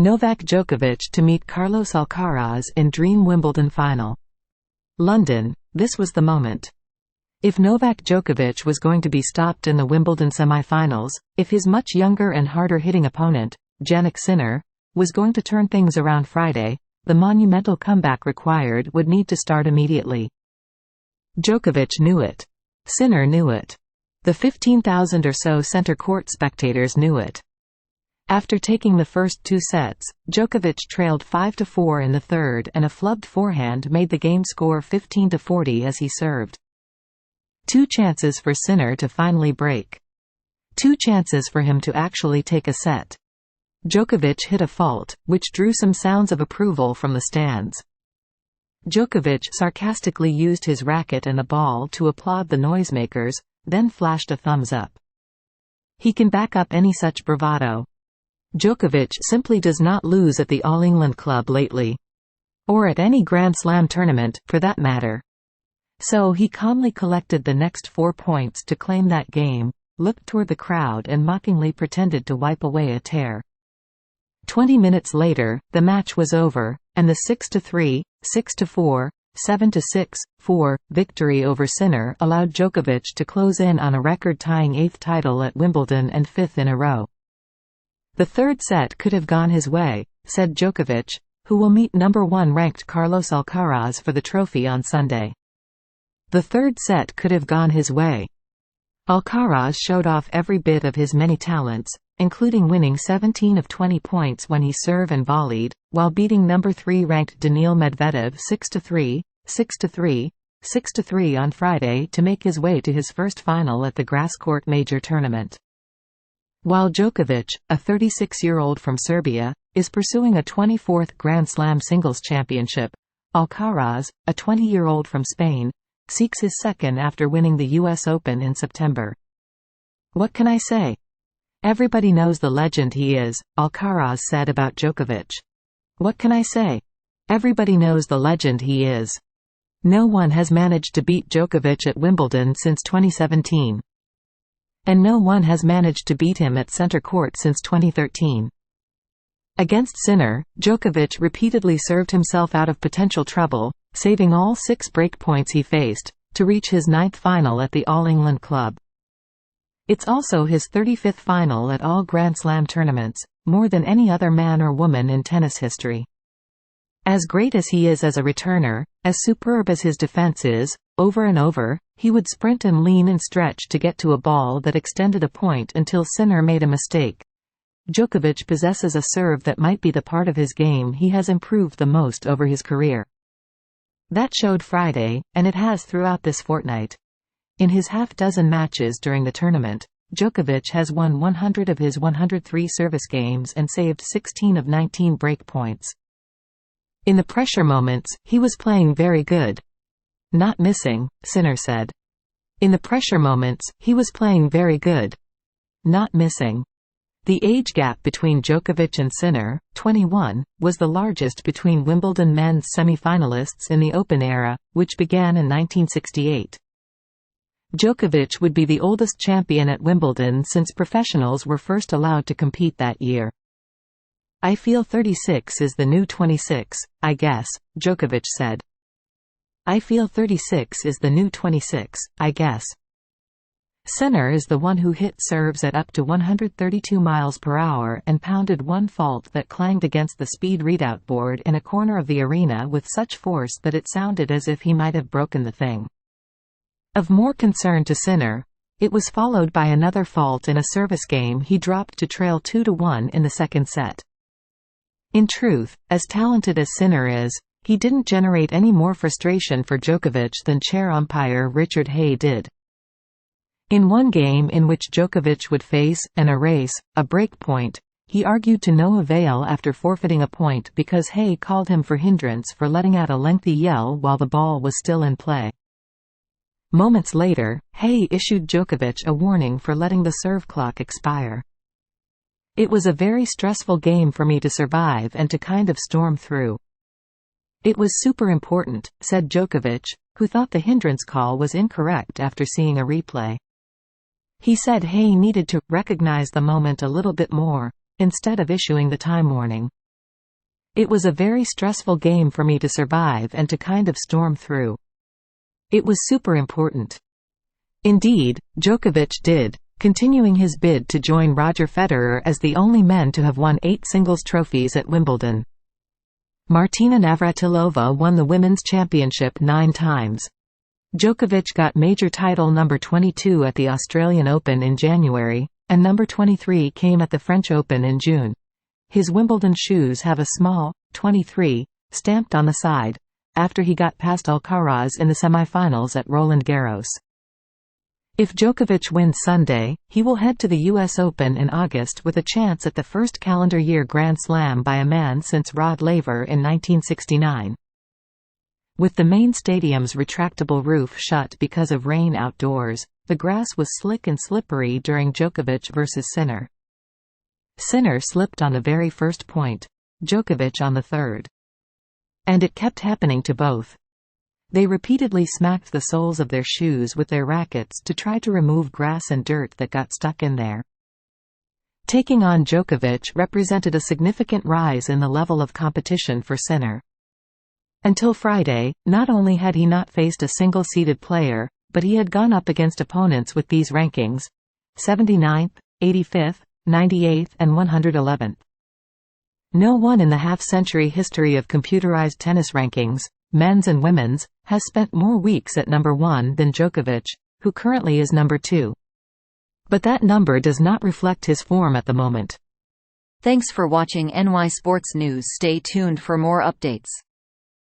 Novak Djokovic to meet Carlos Alcaraz in Dream Wimbledon final. London, this was the moment. If Novak Djokovic was going to be stopped in the Wimbledon semifinals, if his much younger and harder-hitting opponent, Jannik Sinner, was going to turn things around Friday, the monumental comeback required would need to start immediately. Djokovic knew it. Sinner knew it. The 15,000 or so center court spectators knew it. After taking the first two sets, Djokovic trailed 5-4 in the third, and a flubbed forehand made the game score 15-40 as he served. Two chances for Sinner to finally break. Two chances for him to actually take a set. Djokovic hit a fault, which drew some sounds of approval from the stands. Djokovic sarcastically used his racket and the ball to applaud the noisemakers, then flashed a thumbs up. He can back up any such bravado. Djokovic simply does not lose at the All England Club lately. Or at any Grand Slam tournament, for that matter. So he calmly collected the next 4 points to claim that game, looked toward the crowd and mockingly pretended to wipe away a tear. 20 minutes later, the match was over, and the 6-3, 6-4, 7-6, 4 victory over Sinner allowed Djokovic to close in on a record-tying 8th title at Wimbledon and 5th in a row. The third set could have gone his way, said Djokovic, who will meet number 1 ranked Carlos Alcaraz for the trophy on Sunday. The third set could have gone his way. Alcaraz showed off every bit of his many talents, including winning 17 of 20 points when he served and volleyed, while beating number 3 ranked Daniil Medvedev 6-3, 6-3, 6-3 on Friday to make his way to his first final at the grass-court major tournament. While Djokovic, a 36-year-old from Serbia, is pursuing a 24th Grand Slam singles championship, Alcaraz, a 20-year-old from Spain, seeks his second after winning the US Open in September. "What can I say? Everybody knows the legend he is," Alcaraz said about Djokovic. "What can I say? Everybody knows the legend he is. No one has managed to beat Djokovic at Wimbledon since 2017. And no one has managed to beat him at center court since 2013. Against Sinner, Djokovic repeatedly served himself out of potential trouble, saving all 6 break points he faced, to reach his 9th final at the All England Club. It's also his 35th final at all Grand Slam tournaments, more than any other man or woman in tennis history. As great as he is as a returner, as superb as his defense is, over and over, he would sprint and lean and stretch to get to a ball that extended a point until Sinner made a mistake. Djokovic possesses a serve that might be the part of his game he has improved the most over his career. That showed Friday, and it has throughout this fortnight. In his half-dozen matches during the tournament, Djokovic has won 100 of his 103 service games and saved 16 of 19 break points. In the pressure moments, he was playing very good. Not missing, Sinner said. In the pressure moments, he was playing very good. Not missing. The age gap between Djokovic and Sinner, 21, was the largest between Wimbledon men's semi-finalists in the Open era, which began in 1968. Djokovic would be the oldest champion at Wimbledon since professionals were first allowed to compete that year. "I feel 36 is the new 26, I guess," Djokovic said. "I feel 36 is the new 26, I guess." Sinner is the one who hit serves at up to 132 miles per hour and pounded one fault that clanged against the speed readout board in a corner of the arena with such force that it sounded as if he might have broken the thing. Of more concern to Sinner, it was followed by another fault in a service game he dropped to trail 2-1 in the second set. In truth, as talented as Sinner is, he didn't generate any more frustration for Djokovic than chair umpire Richard Hay did. In one game in which Djokovic would face, and erase, a break point, he argued to no avail after forfeiting a point because Hay called him for hindrance for letting out a lengthy yell while the ball was still in play. Moments later, Hay issued Djokovic a warning for letting the serve clock expire. "It was a very stressful game for me to survive and to kind of storm through. It was super important," said Djokovic, who thought the hindrance call was incorrect after seeing a replay. He said Hay needed to recognize the moment a little bit more, instead of issuing the time warning. It was a very stressful game for me to survive and to kind of storm through. It was super important." Indeed, Djokovic did, continuing his bid to join Roger Federer as the only men to have won 8 singles trophies at Wimbledon. Martina Navratilova won the women's championship 9 times. Djokovic got major title number 22 at the Australian Open in January, and number 23 came at the French Open in June. His Wimbledon shoes have a small 23 stamped on the side, after he got past Alcaraz in the semifinals at Roland Garros. If Djokovic wins Sunday, he will head to the US Open in August with a chance at the first calendar year Grand Slam by a man since Rod Laver in 1969. With the main stadium's retractable roof shut because of rain outdoors, the grass was slick and slippery during Djokovic versus Sinner. Sinner slipped on the very first point, Djokovic on the third. And it kept happening to both. They repeatedly smacked the soles of their shoes with their rackets to try to remove grass and dirt that got stuck in there. Taking on Djokovic represented a significant rise in the level of competition for Sinner. Until Friday, not only had he not faced a single-seeded player, but he had gone up against opponents with these rankings: 79th, 85th, 98th and 111th. No one in the half-century history of computerized tennis rankings, men's and women's, has spent more weeks at number 1 than Djokovic, who currently is number 2. But that number does not reflect his form at the moment. Thanks for watching NY Sports News. Stay tuned for more updates.